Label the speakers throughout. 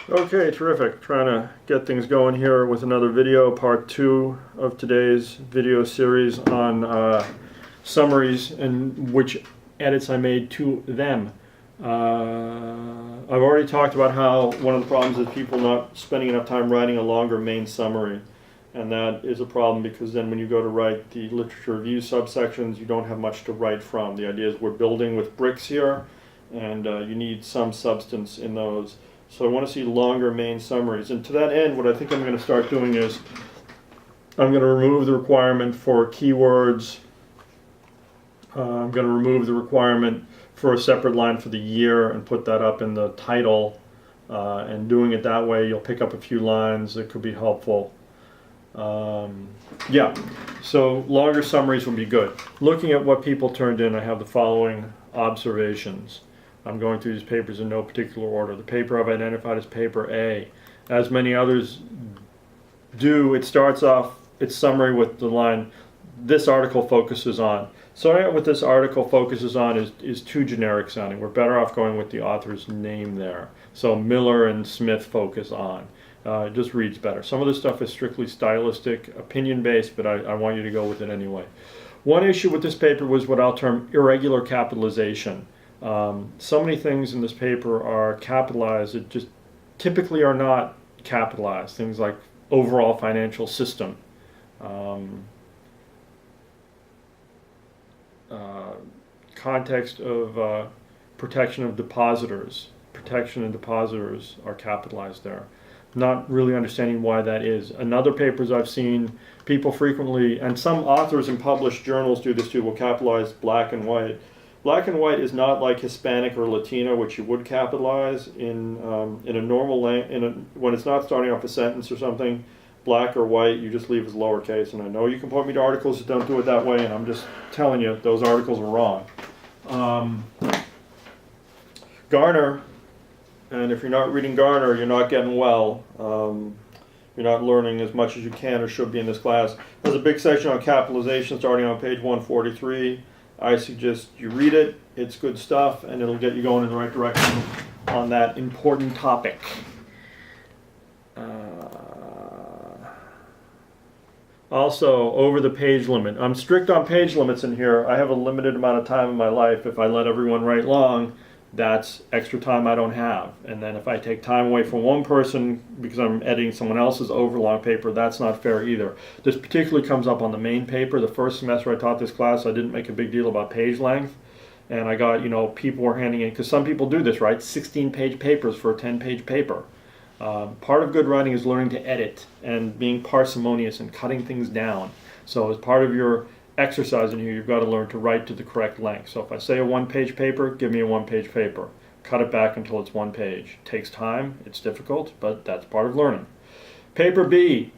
Speaker 1: Okay, terrific. Trying to get things going here with another video, part 2 of today's video series on summaries and which edits I made to them. I've already talked about how one of the problems is people not spending enough time writing a longer main summary. And that is a problem because then when you go to write the literature review subsections, you don't have much to write from. The idea is we're building with bricks here, and you need some substance in those. So I want to see longer main summaries. And to that end, what I think I'm going to start doing is I'm going to remove the requirement for keywords. I'm going to remove the requirement for a separate line for the year and put that up in the title. And doing it that way, you'll pick up a few lines that could be helpful. Yeah, so longer summaries would be good. Looking at what people turned in, I have the following observations. I'm going through these papers in no particular order. The paper I've identified as paper A. As many others do, it starts off its summary with the line, this article focuses on. Starting out with this article focuses on is too generic sounding. We're better off going with the author's name there. So Miller and Smith focus on. It just reads better. Some of this stuff is strictly stylistic, opinion-based, but I want you to go with it anyway. One issue with this paper was what I'll term irregular capitalization. So many things in this paper are capitalized that just typically are not capitalized. Things like overall financial system, context of protection of depositors. Protection and depositors are capitalized there. Not really understanding why that is. In other papers I've seen, people frequently, and some authors in published journals do this too, will capitalize black and white. Black and white is not like Hispanic or Latino, which you would capitalize in a normal when it's not starting off a sentence or something. Black or white, you just leave as lowercase. And I know you can point me to articles that don't do it that way, and I'm just telling you those articles are wrong. Garner, and if you're not reading Garner, you're not getting well. You're not learning as much as you can or should be in this class. There's a big section on capitalization starting on page 143. I suggest you read it. It's good stuff, and it'll get you going in the right direction on that important topic. Also, over the page limit. I'm strict on page limits in here. I have a limited amount of time in my life. If I let everyone write long, that's extra time I don't have. And then if I take time away from one person because I'm editing someone else's overlong paper, that's not fair either. This particularly comes up on the main paper. The first semester I taught this class, I didn't make a big deal about page length. And I got, people were handing in, because some people do this, right? 16-page papers for a 10-page paper. Part of good writing is learning to edit and being parsimonious and cutting things down. So as part of your exercise in here, you've got to learn to write to the correct length. So if I say a one-page paper, give me a one-page paper. Cut it back until it's one page. It takes time, it's difficult, but that's part of learning. Paper B,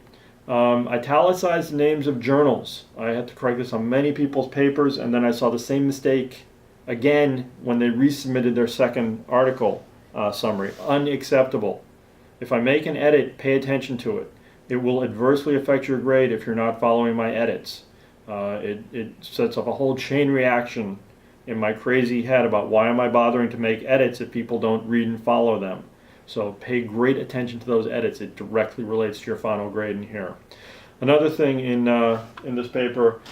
Speaker 1: italicized names of journals. I had to correct this on many people's papers, and then I saw the same mistake again when they resubmitted their second article summary. Unacceptable. If I make an edit, pay attention to it. It will adversely affect your grade if you're not following my edits. It sets up a whole chain reaction in my crazy head about why am I bothering to make edits if people don't read and follow them. So pay great attention to those edits. It directly relates to your final grade in here. Another thing in this paper,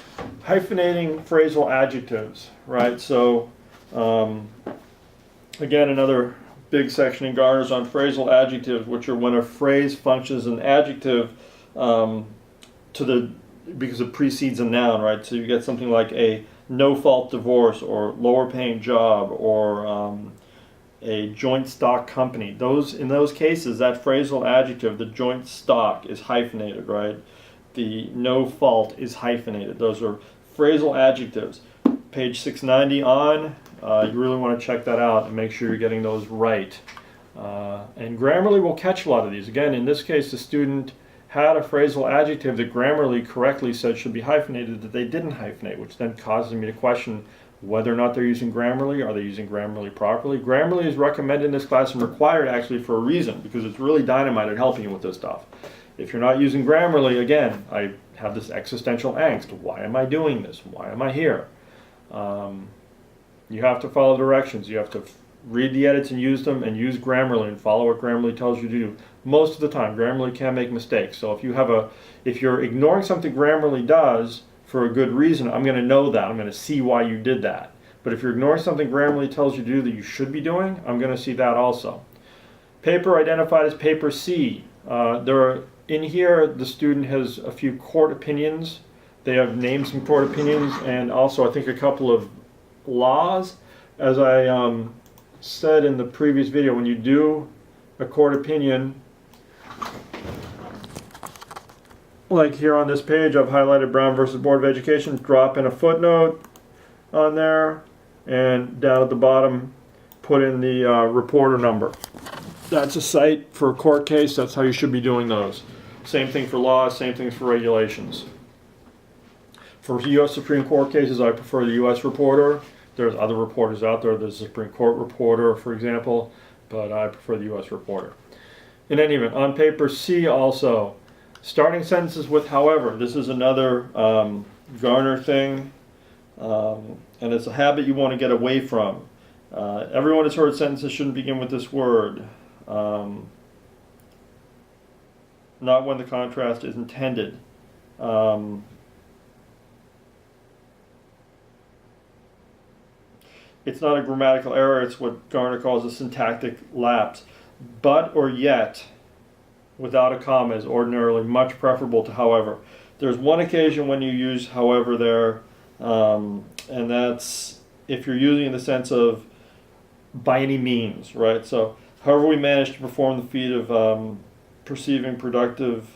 Speaker 1: hyphenating phrasal adjectives, right? So again, another big section in Garner's on phrasal adjectives, which are when a phrase functions as an adjective because it precedes a noun, right? So you get something like a no-fault divorce or lower-paying job or a joint stock company. In those cases, that phrasal adjective, the joint stock, is hyphenated, right? The no-fault is hyphenated. Those are phrasal adjectives. Page 690 on, you really want to check that out and make sure you're getting those right. And Grammarly will catch a lot of these. Again, in this case, the student had a phrasal adjective that Grammarly correctly said should be hyphenated that they didn't hyphenate, which then causes me to question whether or not they're using Grammarly. Are they using Grammarly properly? Grammarly is recommended in this class and required actually for a reason, because it's really dynamite at helping you with this stuff. If you're not using Grammarly, again, I have this existential angst. Why am I doing this? Why am I here? You have to follow directions. You have to read the edits and use them, and use Grammarly and follow what Grammarly tells you to do. Most of the time, Grammarly can make mistakes. So if you're ignoring something Grammarly does for a good reason, I'm going to know that. I'm going to see why you did that. But if you're ignoring something Grammarly tells you to do that you should be doing, I'm going to see that also. Paper identified as paper C. In here, the student has a few court opinions. They have named some court opinions, and also I think a couple of laws. As I said in the previous video, when you do a court opinion, like here on this page, I've highlighted Brown versus Board of Education, drop in a footnote on there, and down at the bottom, put in the reporter number. That's a cite for a court case. That's how you should be doing those. Same thing for laws, same things for regulations. For U.S. Supreme Court cases, I prefer the U.S. reporter. There's other reporters out there. There's a Supreme Court reporter, for example, but I prefer the U.S. reporter. In any event, on paper C also, starting sentences with however. This is another Garner thing, and it's a habit you want to get away from. Everyone has heard sentences shouldn't begin with this word. Not when the contrast is intended. It's not a grammatical error, it's what Garner calls a syntactic lapse. But or yet, without a comma, is ordinarily much preferable to however. There's one occasion when you use however there, and that's if you're using in the sense of by any means, right? So, however we manage to perform the feat of perceiving productive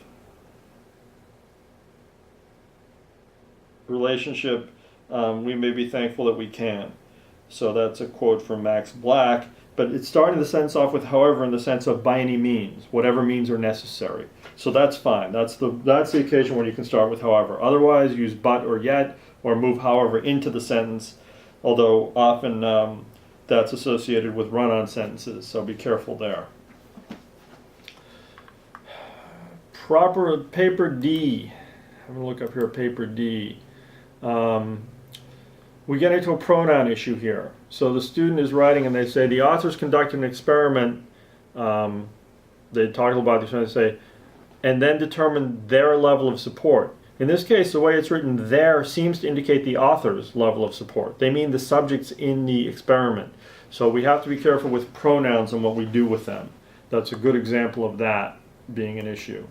Speaker 1: relationship, we may be thankful that we can. So that's a quote from Max Black, but it's starting the sentence off with however in the sense of by any means, whatever means are necessary. So that's fine. That's the occasion when you can start with however. Otherwise, use but or yet, or move however into the sentence, although often that's associated with run-on sentences, so be careful there. Proper paper D. I'm going to look up here paper D. We get into a pronoun issue here. So the student is writing and they say the authors conducted an experiment. They talk about this and they say, and then determine their level of support. In this case, the way it's written there seems to indicate the author's level of support. They mean the subjects in the experiment. So we have to be careful with pronouns and what we do with them. That's a good example of that being an issue.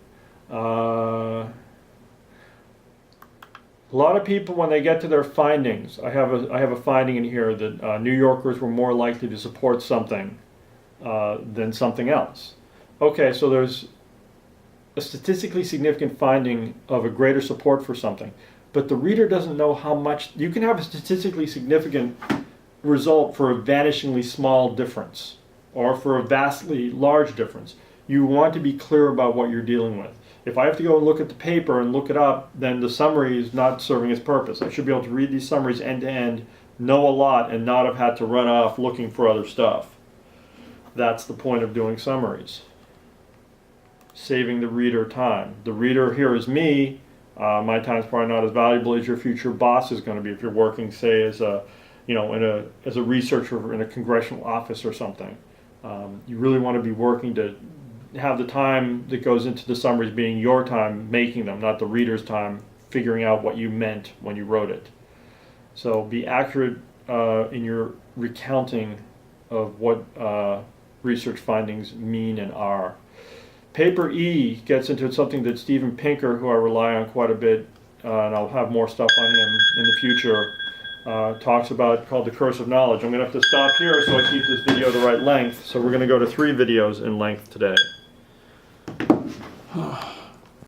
Speaker 1: A lot of people, when they get to their findings, I have a finding in here that New Yorkers were more likely to support something than something else. Okay, so there's a statistically significant finding of a greater support for something, but the reader doesn't know how much. You can have a statistically significant result for a vanishingly small difference or for a vastly large difference. You want to be clear about what you're dealing with. If I have to go and look at the paper and look it up, then the summary is not serving its purpose. I should be able to read these summaries end to end, know a lot, and not have had to run off looking for other stuff. That's the point of doing summaries. Saving the reader time. The reader here is me. My time is probably not as valuable as your future boss is going to be if you're working, say, as a researcher in a congressional office or something. You really want to be working to have the time that goes into the summaries being your time making them, not the reader's time figuring out what you meant when you wrote it. So be accurate in your recounting of what research findings mean and are. Paper E gets into something that Steven Pinker, who I rely on quite a bit, and I'll have more stuff on him in the future, talks about, called the curse of knowledge. I'm going to have to stop here so I keep this video the right length. So we're going to go to 3 videos in length today.